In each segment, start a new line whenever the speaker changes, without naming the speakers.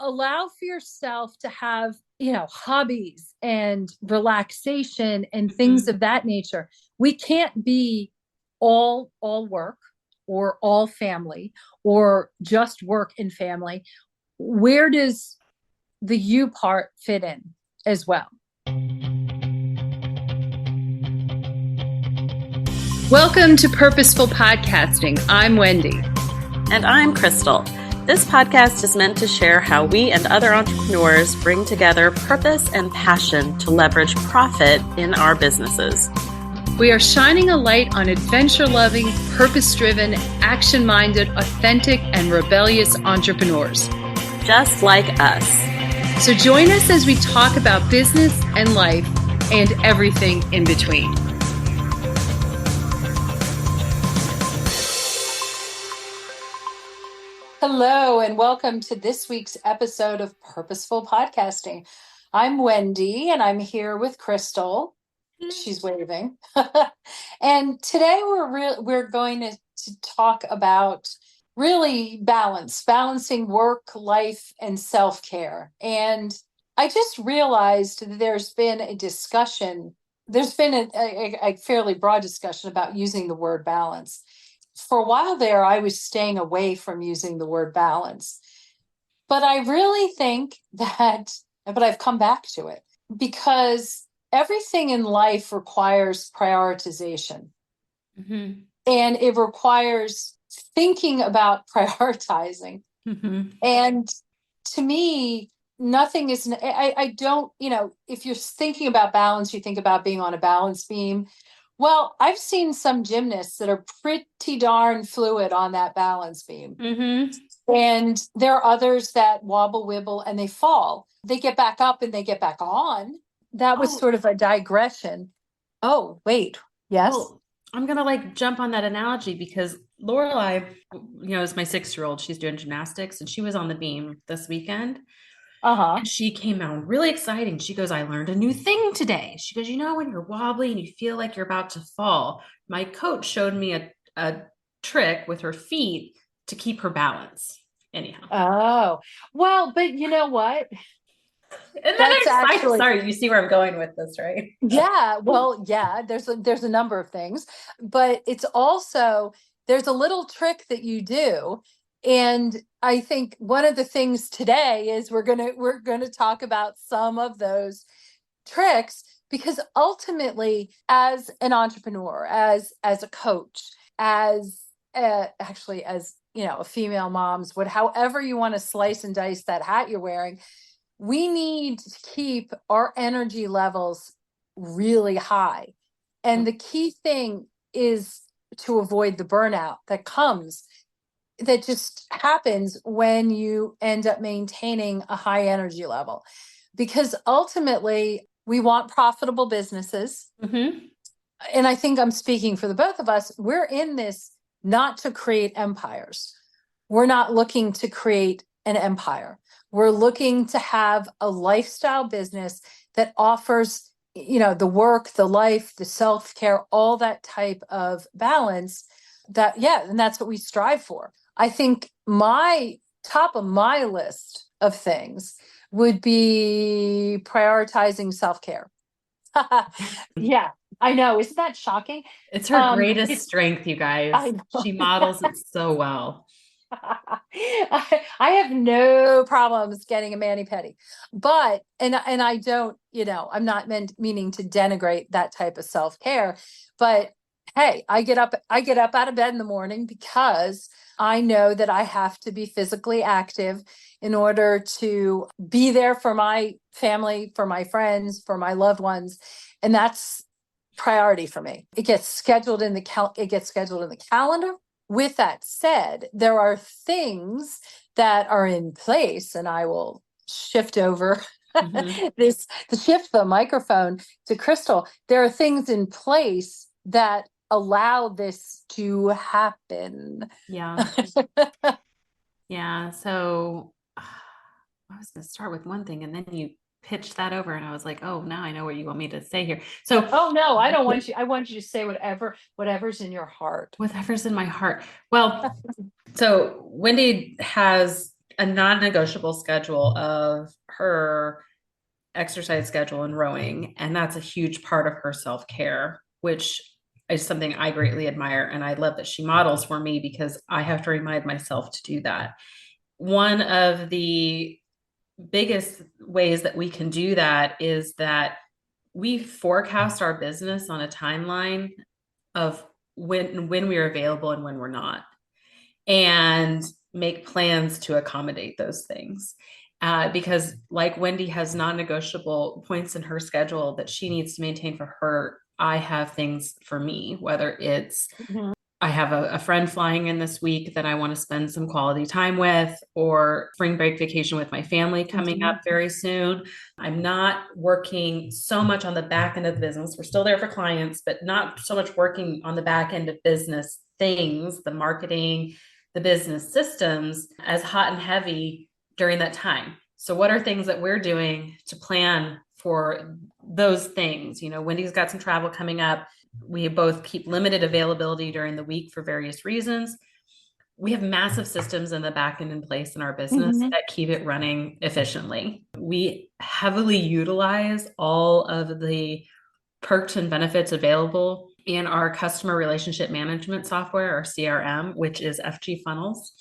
allow for yourself to have, hobbies and relaxation and things
Mhm.
of that nature. We can't be all work or all family or just work and family. Where does the you part fit in as well? Welcome to Purposeful Podcasting. I'm Wendy.
And I'm Crystal. This podcast is meant to share how we and other entrepreneurs bring together purpose and passion to leverage profit in our businesses.
We are shining a light on adventure-loving, purpose-driven, action-minded, authentic, and rebellious entrepreneurs.
Just like us.
So join us as we talk about business and life and everything in between. Hello, and welcome to this week's episode of Purposeful Podcasting. I'm Wendy, and I'm here with Crystal. She's waving. And today we're going to talk about really balancing work, life, and self-care. And I just realized that there's been a fairly broad discussion about using the word balance. For a while there, I was staying away from using the word balance. But I really think but I've come back to it because everything in life requires prioritization.
Mm-hmm.
And it requires thinking about prioritizing.
Mm-hmm.
And to me, nothing is, I don't, if you're thinking about balance, you think about being on a balance beam. Well, I've seen some gymnasts that are pretty darn fluid on that balance beam.
Mm-hmm.
And there are others that wobble, wibble, and they fall. They get back up and they get back on. That was
Oh,
sort of a digression. Oh, wait. Yes.
well, I'm gonna jump on that analogy because Lorelai, is my 6-year-old. She's doing gymnastics and she was on the beam this weekend.
Uh-huh.
And she came out really exciting. She goes, I learned a new thing today. She goes, when you're wobbly and you feel like you're about to fall, my coach showed me a trick with her feet to keep her balance. Anyhow.
Oh, well, but you know what?
And then
That's
I'm excited.
actually,
Sorry, you see where I'm going with this, right?
yeah, well, yeah, there's a number of things, but it's also there's a little trick that you do. And I think one of the things today is we're gonna talk about some of those tricks because ultimately as an entrepreneur, as a coach, as actually as a female mom's, would however you want to slice and dice that hat you're wearing, we need to keep our energy levels really high. And the key thing is to avoid the burnout that just happens when you end up maintaining a high energy level. Because ultimately, we want profitable businesses.
Mm-hmm.
And I think I'm speaking for the both of us. We're in this not to create empires. We're not looking to create an empire. We're looking to have a lifestyle business that offers, the work, the life, the self-care, all that type of balance and that's what we strive for. I think my top of my list of things would be prioritizing self-care. Yeah, I know. Isn't that shocking?
It's her greatest
It's
strength, you guys.
I know.
She models it so well.
I have no problems getting a mani-pedi, but and I don't, I'm not meaning to denigrate that type of self-care, but hey, I get up out of bed in the morning because I know that I have to be physically active in order to be there for my family, for my friends, for my loved ones, and that's priority for me. It gets scheduled in the calendar. With that said, there are things that are in place, and I will shift over
Mm-hmm.
to shift the microphone to Crystal. There are things in place that allow this to happen.
Yeah. Yeah. So I was going to start with one thing and then you pitched that over and I was like, oh, now I know what you want me to say here. So
Oh no, I don't want you. I want you to say whatever's in your heart.
whatever's in my heart. Well, so Wendy has a non-negotiable schedule of her exercise schedule and rowing. And that's a huge part of her self-care, which is something I greatly admire. And I love that she models for me because I have to remind myself to do that. One of the biggest ways that we can do that is that we forecast our business on a timeline of when we're available and when we're not, and make plans to accommodate those things. Because like Wendy has non-negotiable points in her schedule that she needs to maintain for her, I have things for me, whether it's I have a friend flying in this week that I want to spend some quality time with, or spring break vacation with my family coming up very soon. I'm not working so much on the back end of the business. We're still there for clients, but not so much working on the back end of business things, the marketing, the business systems as hot and heavy during that time. So what are things that we're doing to plan for those things? You know, Wendy's got some travel coming up. We both keep limited availability during the week for various reasons. We have massive systems in the back end in place in our business that keep it running efficiently. We heavily utilize all of the perks and benefits available in our customer relationship management software, our CRM, which is FG Funnels.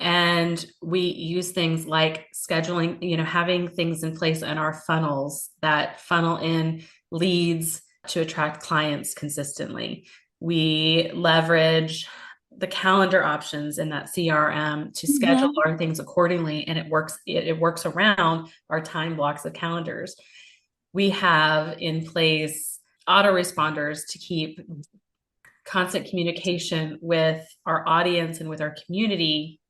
And we use things like scheduling, you know, having things in place in our funnels that funnel in leads to attract clients consistently. We leverage the calendar options in that CRM to schedule our things accordingly, and it works around our time blocks of calendars. We have in place autoresponders to keep constant communication with our audience and with our community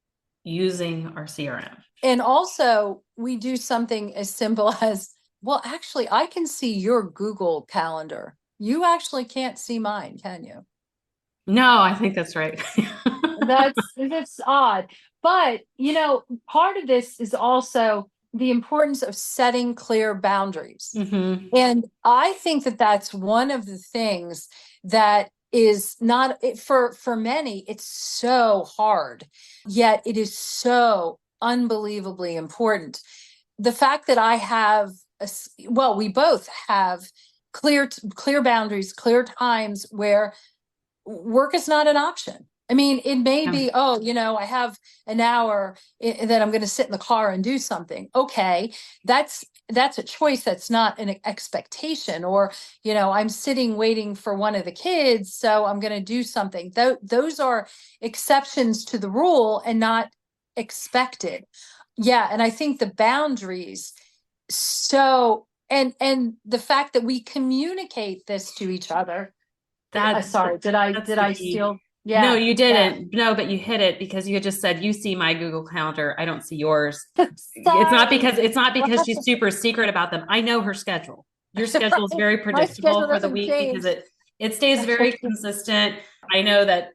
using our CRM.
And also, we do something as simple as, well, actually, I can see your Google Calendar. You actually can't see mine, can you?
No, I think that's right.
That's odd. But, you know, part of this is also the importance of setting clear boundaries. And I think that that's one of the things that is not for many, it's so hard, yet it is so unbelievably important. The fact that I have well, we both have clear boundaries, clear times where work is not an option. I mean, it may be, oh, you know, I have an hour that I'm going to sit in the car and do something. Okay, that's a choice. That's not an expectation. Or, you know, I'm sitting waiting for one of the kids, so I'm going to do something. Those are exceptions to the rule and not expected. Yeah, and I think the boundaries. So, and the fact that we communicate this to each other. Sorry, did I steal? Yeah.
No, you didn't. Yeah. No, but you hit it because you had just said, you see my Google Calendar. I don't see yours. It's not because she's super secret about them. I know her schedule. Your schedule is very predictable for the week change. Because it stays very consistent. I know that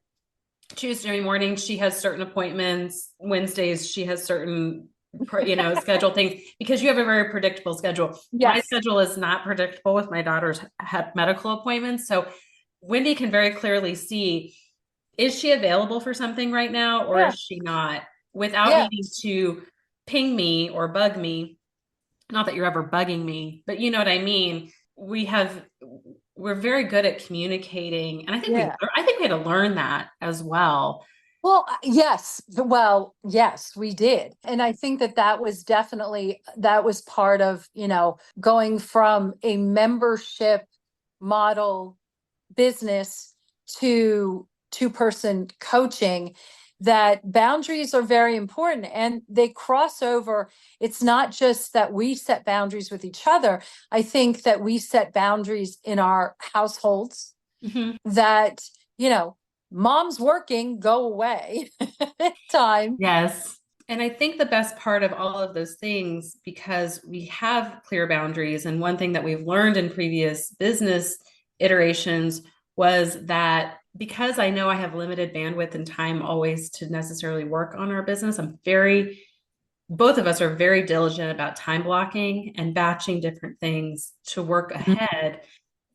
Tuesday morning she has certain appointments. Wednesdays she has certain, you know, schedule things because you have a very predictable schedule. Yes. My schedule is not predictable with my daughter's medical appointments. So Wendy can very clearly see, is she available for something right now or is she not, without needing to ping me or bug me. Not that you're ever bugging me, but you know what I mean? We're very good at communicating. And I think we had to learn that as well.
Well, yes. Well, yes, we did. And I think that was part of, you know, going from a membership model business to two-person coaching, that boundaries are very important and they cross over. It's not just that we set boundaries with each other. I think that we set boundaries in our households that, you know, mom's working, go away time.
Yes. And I think the best part of all of those things, because we have clear boundaries, and one thing that we've learned in previous business iterations was that because I know I have limited bandwidth and time always to necessarily work on our business, both of us are very diligent about time blocking and batching different things to work ahead,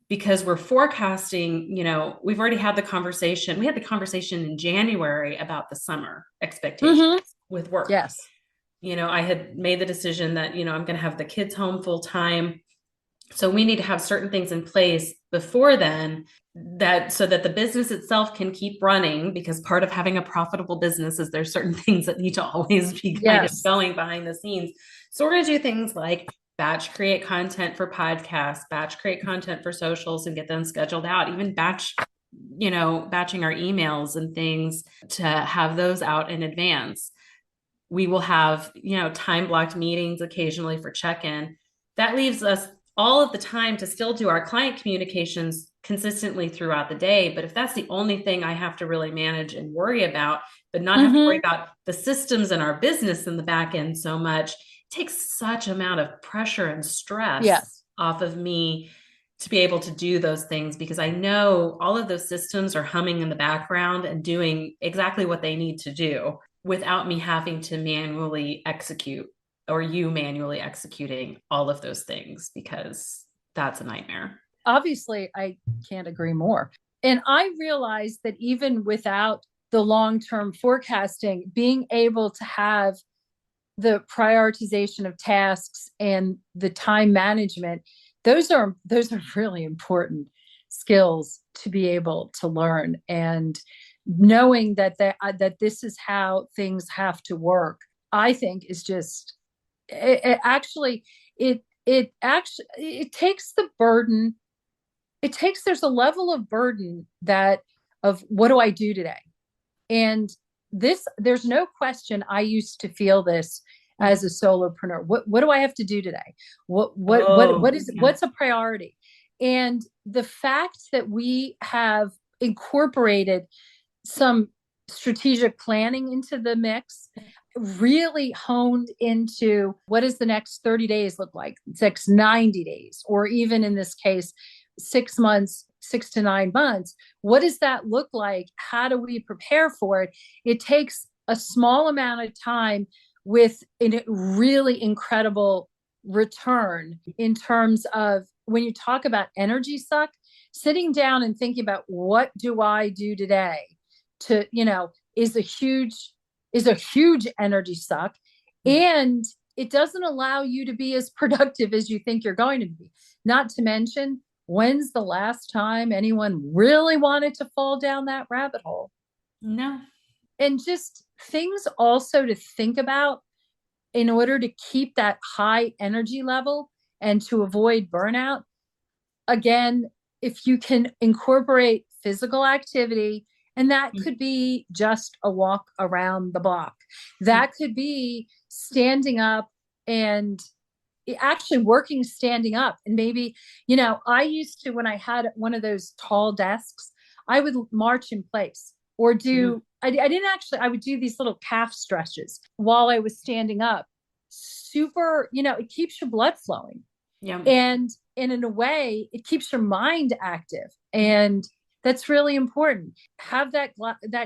because we're forecasting, you know, we've already had the conversation. We had the conversation in January about the summer expectations with work.
Yes.
I had made the decision that, I'm going to have the kids home full time. So we need to have certain things in place before then, that so that the business itself can keep running, because part of having a profitable business is there's certain things that need to always be kind of
Yes.
going behind the scenes. So we're going to do things like batch create content for podcasts, batch create content for socials and get them scheduled out, even batching our emails and things to have those out in advance. We will have, time blocked meetings occasionally for check-in. That leaves us all of the time to still do our client communications consistently throughout the day. But if that's the only thing I have to really manage and worry about, but not have to worry about the systems in our business in the back end so much, it takes such amount of pressure and stress
Yes.
off of me to be able to do those things, because I know all of those systems are humming in the background and doing exactly what they need to do without me having to manually execute, or you manually executing all of those things, because that's a nightmare.
Obviously, I can't agree more. And I realized that even without the long-term forecasting, being able to have the prioritization of tasks and the time management, those are really important skills to be able to learn. And knowing that this is how things have to work, I think is just it actually it takes the burden. There's a level of burden that of what do I do today? And there's no question I used to feel this as a solopreneur. What do I have to do today? What's a priority? And the fact that we have incorporated some strategic planning into the mix, really honed into what does the next 30 days look like, next 90 days, or even in this case, 6 months, 6 to 9 months. What does that look like? How do we prepare for it? It takes a small amount of time with a really incredible return in terms of when you talk about energy suck, sitting down and thinking about what do I do today to, is a huge energy suck. And it doesn't allow you to be as productive as you think you're going to be. Not to mention, when's the last time anyone really wanted to fall down that rabbit hole?
No.
And just things also to think about in order to keep that high energy level and to avoid burnout. Again, if you can incorporate physical activity, and that could be just a walk around the block, that could be standing up and actually working standing up. And maybe, I used to, when I had one of those tall desks, I would march in place or do, I didn't actually, I would do these little calf stretches while I was standing up. Super, it keeps your blood flowing.
Yeah.
And in a way, it keeps your mind active. And that's really important. Have that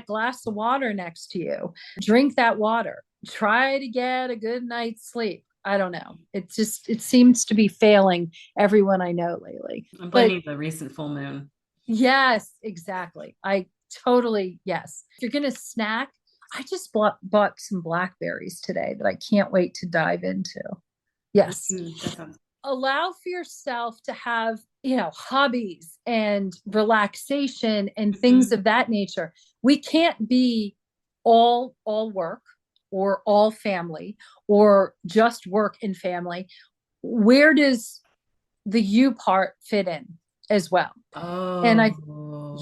glass of water next to you. Drink that water. Try to get a good night's sleep. I don't know. It seems to be failing everyone I know lately.
I'm blaming the recent full moon.
Yes, exactly. Yes. If you're going to snack, I just bought some blackberries today that I can't wait to dive into. Yes. Allow for yourself to have, hobbies and relaxation and things of that nature. We can't be all work or all family or just work and family. Where does the you part fit in as well?
Oh.
And
well,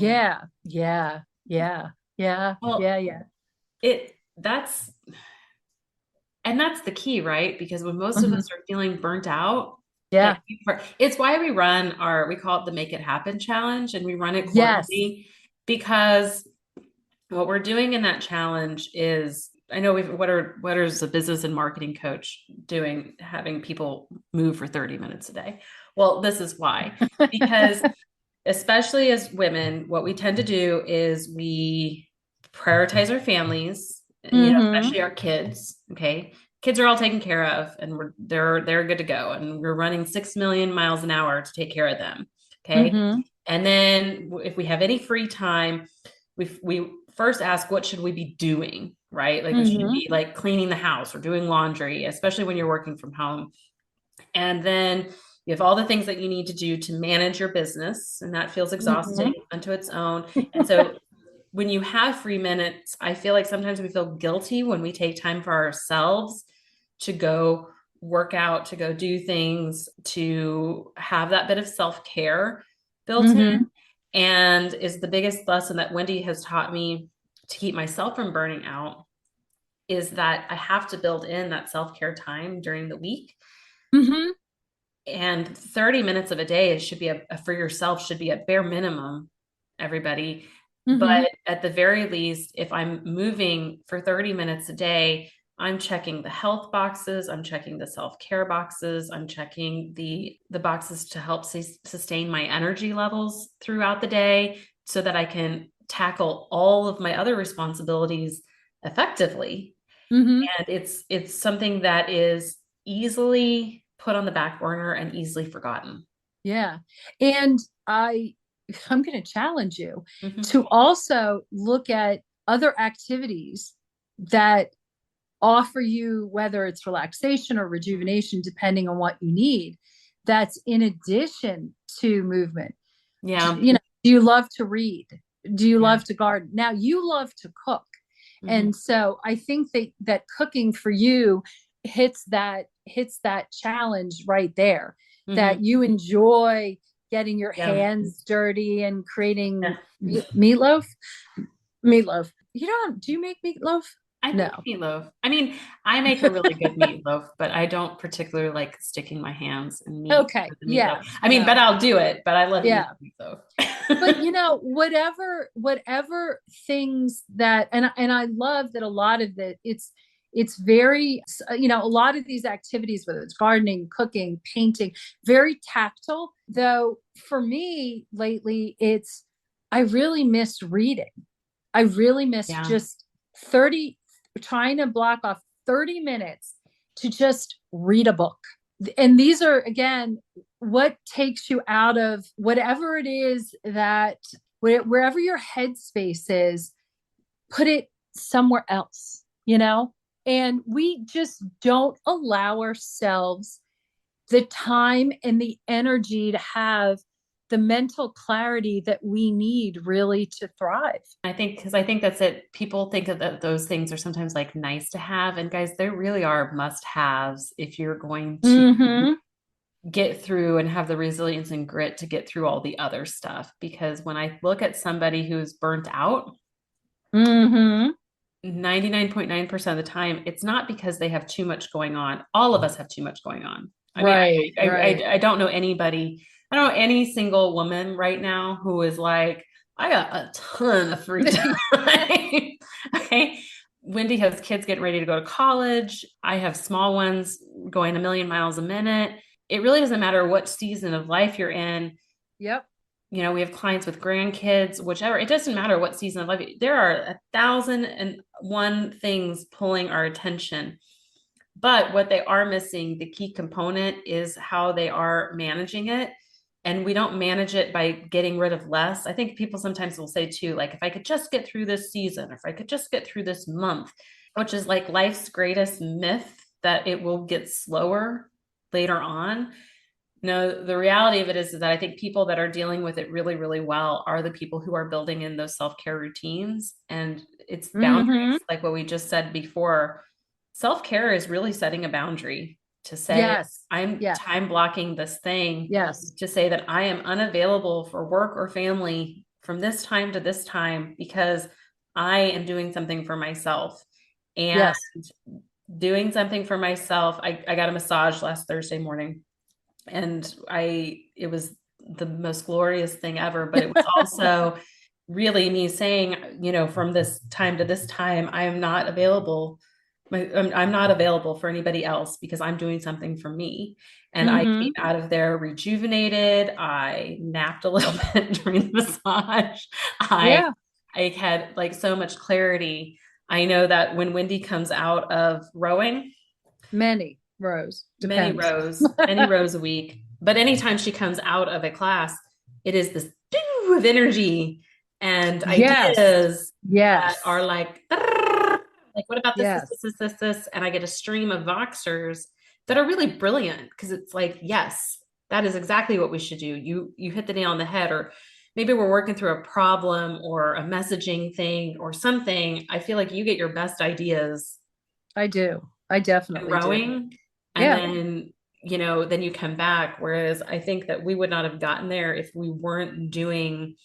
that's the key, right? Because when most of us are feeling burnt out, it's why we we call it the Make It Happen Challenge, and we run it quarterly, because what we're doing in that challenge is, I know what is a business and marketing coach doing, having people move for 30 minutes a day. Well, this is why, because especially as women, what we tend to do is we prioritize our families, especially our kids. Okay. Kids are all taken care of, and they're good to go. And we're running 6 million miles an hour to take care of them. Okay. And then if we have any free time, we first ask, what should we be doing? right? Like we should
Mm-hmm.
be like cleaning the house or doing laundry, especially when you're working from home. And then you have all the things that you need to do to manage your business, and that feels
Mm-hmm.
exhausting unto its own. And so when you have free minutes, I feel like sometimes we feel guilty when we take time for ourselves to go work out, to go do things, to have that bit of self-care built in.
Mm-hmm.
And is the biggest lesson that Wendy has taught me to keep myself from burning out is that I have to build in that self-care time during the week.
Mm-hmm.
And 30 minutes of a day it should be for yourself should be a bare minimum, everybody.
Mm-hmm.
But at the very least, if I'm moving for 30 minutes a day, I'm checking the health boxes, I'm checking the self-care boxes, I'm checking the boxes to help sustain my energy levels throughout the day so that I can tackle all of my other responsibilities effectively.
Mm-hmm.
And it's something that is easily put on the back burner and easily forgotten.
Yeah. And I'm going to challenge you
Mhm.
to also look at other activities that offer you, whether it's relaxation or rejuvenation, depending on what you need, that's in addition to movement.
Yeah.
Do you love to read? Do you
Yeah.
love to garden? Now you love to cook.
Mhm.
And so I think that cooking for you hits that challenge right there,
Mhm.
that you enjoy getting your
Yeah.
hands dirty and creating
Yeah.
meatloaf. Meatloaf. Do you make meatloaf?
I
No.
make meatloaf. I mean, I make a really good meatloaf, but I don't particularly like sticking my hands in meat
Okay.
with the meatloaf.
Yeah.
I mean, but
No.
I'll do it, but I love eating
Yeah.
meatloaf.
But whatever things that, and I love that a lot of it's very, a lot of these activities, whether it's gardening, cooking, painting, very tactile. Though for me lately, I really miss reading. I really miss
Yeah.
30 trying to block off 30 minutes to just read a book. And these are, again, what takes you out of whatever it is that, wherever your headspace is, put it somewhere else, and we just don't allow ourselves the time and the energy to have the mental clarity that we need really to thrive.
I think that's it. People think that those things are sometimes like nice to have. And guys, they really are must haves if you're going to
Mm-hmm.
get through and have the resilience and grit to get through all the other stuff. Because when I look at somebody who's burnt out,
Mm-hmm.
99.9% of the time, it's not because they have too much going on. All of us have too much going on. I mean,
Right, right.
I don't know anybody, I don't know any single woman right now who is like, I got a ton of free time. Okay. Wendy has kids getting ready to go to college. I have small ones going a million miles a minute. It really doesn't matter what season of life you're in.
Yep.
We have clients with grandkids, whichever. It doesn't matter what season of life. There are 1,001 things pulling our attention. But what they are missing, the key component is how they are managing it. And we don't manage it by getting rid of less. I think people sometimes will say too, like, if I could just get through this season, or if I could just get through this month, which is like life's greatest myth, that it will get slower later on. No, the reality of it is that I think people that are dealing with it really, really well are the people who are building in those self-care routines. And it's
Mm-hmm.
boundaries, like what we just said before. Self-care is really setting a boundary to say,
Yes.
I'm
Yes.
time blocking this thing,
Yes.
to say that I am unavailable for work or family from this time to this time because I am doing something for myself. And
Yes.
doing something for myself, I got a massage last Thursday morning, and it was the most glorious thing ever, but it was also really me saying, from this time to this time, I'm not available. I'm not available for anybody else because I'm doing something for me. And I came
Mm-hmm.
out of there rejuvenated. I napped a little bit during the massage. I
Yeah.
I had like so much clarity. I know that when Wendy comes out of rowing,
Many rows. Depends.
many rows a week. But anytime she comes out of a class, it is this of energy and
Yes.
ideas that
Yes.
are like Like, what about this, this,
Yes.
this, this, this, this? And I get a stream of Voxers that are really brilliant because it's like, yes, that is exactly what we should do. You hit the nail on the head, or maybe we're working through a problem or a messaging thing or something. I feel like you get your best ideas
I do. I
and
definitely do.
rowing, and
Yeah,
then then you come back. Whereas I think that we would not have gotten there if we weren't doing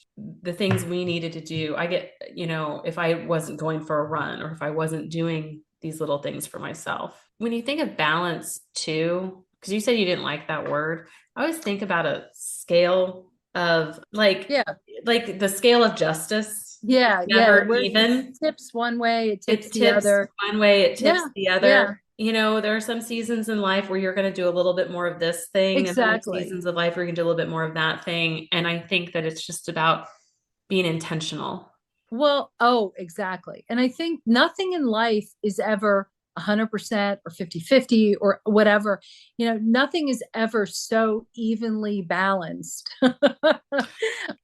the things we needed to do. I get, if I wasn't going for a run, or if I wasn't doing these little things for myself. When you think of balance too, because you said you didn't like that word, I always think about a scale of
yeah,
like the scale of justice. It's
yeah, yeah.
never
Where it
even.
tips one way, it tips
It
the
tips
other.
one way, it tips
Yeah,
the
yeah,
other. There are some seasons in life where you're going to do a little bit more of this thing, and then there's
exactly.
seasons of life where you can do a little bit more of that thing. And I think that it's just about being intentional.
Well, oh, exactly. And I think nothing in life is ever 100% or 50-50 or whatever. Nothing is ever so evenly balanced.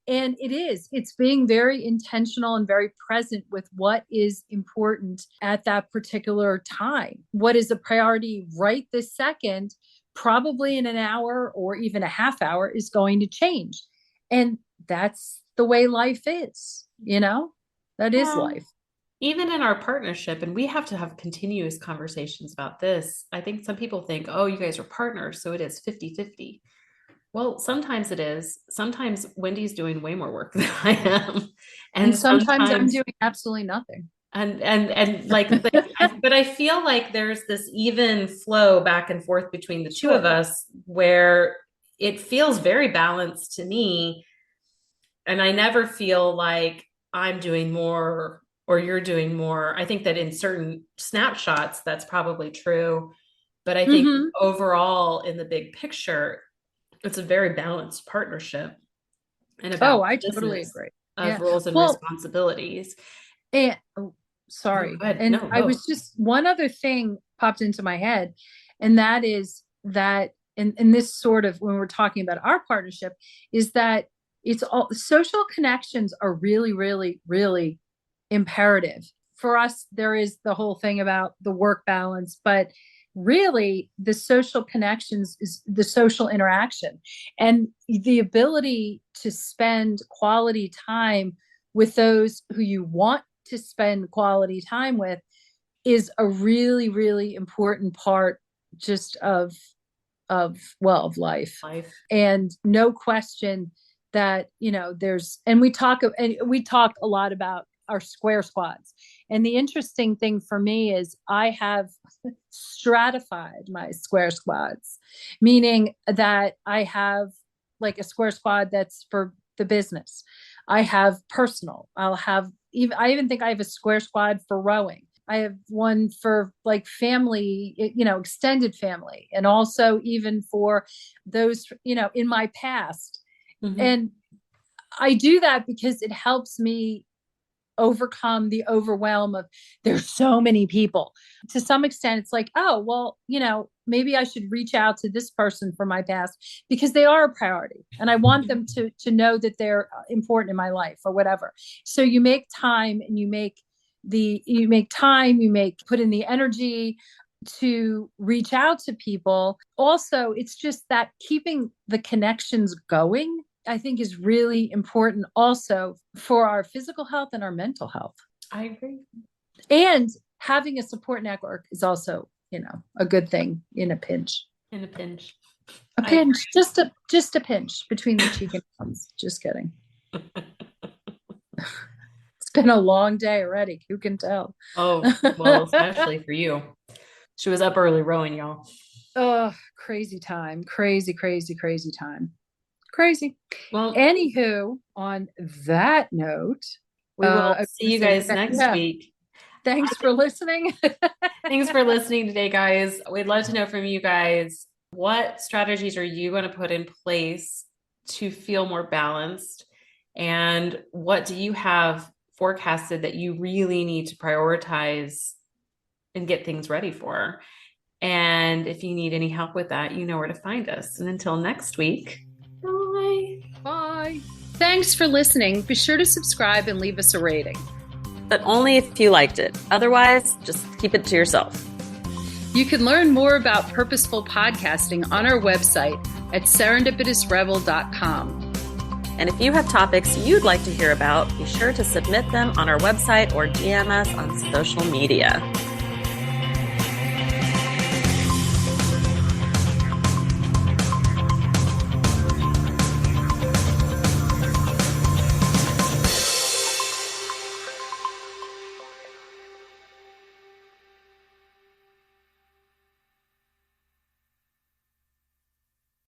And it's being very intentional and very present with what is important at that particular time. What is a priority right this second, probably in an hour or even a half hour, is going to change. And that's the way life is. That is
Well,
life.
even in our partnership, and we have to have continuous conversations about this. I think some people think, oh, you guys are partners, so it is 50-50. Well, sometimes it is. Sometimes Wendy's doing way more work than I am.
And
And
sometimes I'm
sometimes
doing absolutely nothing.
and but I feel like there's this even flow back and forth between the two of
Sure.
us where it feels very balanced to me, and I never feel like I'm doing more or you're doing more. I think that in certain snapshots that's probably true, but I think
Hmm.
overall in the big picture it's a very balanced partnership and
Oh,
about
I totally
business
agree.
of
Yeah.
roles and
Well,
responsibilities.
and oh,
No,
sorry.
good.
And
No,
I
go.
was just one other thing popped into my head, and that is that in this sort of when we're talking about our partnership, is that it's all social connections are really, really, really imperative. For us, there is the whole thing about the work balance, but really the social connections is the social interaction and the ability to spend quality time with those who you want to spend quality time with is a really, really important part just of life.
Life.
And no question that and we talk a lot about our square squads. And the interesting thing for me is I have stratified my square squads, meaning that I have like a square squad that's for the business. I have personal. I even think I have a square squad for rowing. I have one for like family, extended family, and also even for those, in my past.
Mm-hmm.
And I do that because it helps me overcome the overwhelm of there's so many people. To some extent, it's like, oh, well, maybe I should reach out to this person from my past because they are a priority and I want them to know that they're important in my life or whatever. So you make time and you put in the energy to reach out to people. Also, it's just that keeping the connections going, I think, is really important also for our physical health and our mental health.
I agree.
And having a support network is also, a good thing in a pinch.
In a pinch.
A
I
pinch, just a pinch between the cheek and thumbs. Just kidding. It's been a long day already. Who can tell?
Oh, well, especially for you. She was up early rowing, y'all.
Oh, crazy time. Crazy, crazy, crazy time. Crazy.
Well,
Anywho, on that note,
we will
I was
see
gonna
you
say,
guys next
yeah,
week.
thanks for listening.
Thanks for listening today, guys. We'd love to know from you guys, what strategies are you going to put in place to feel more balanced? And what do you have forecasted that you really need to prioritize and get things ready for? And if you need any help with that, you know where to find us. And until next week, bye.
Bye. Thanks for listening. Be sure to subscribe and leave us a rating.
but only if you liked it. Otherwise, just keep it to yourself.
You can learn more about purposeful podcasting on our website at serendipitousrebel.com.
And if you have topics you'd like to hear about, be sure to submit them on our website or DM us on social media.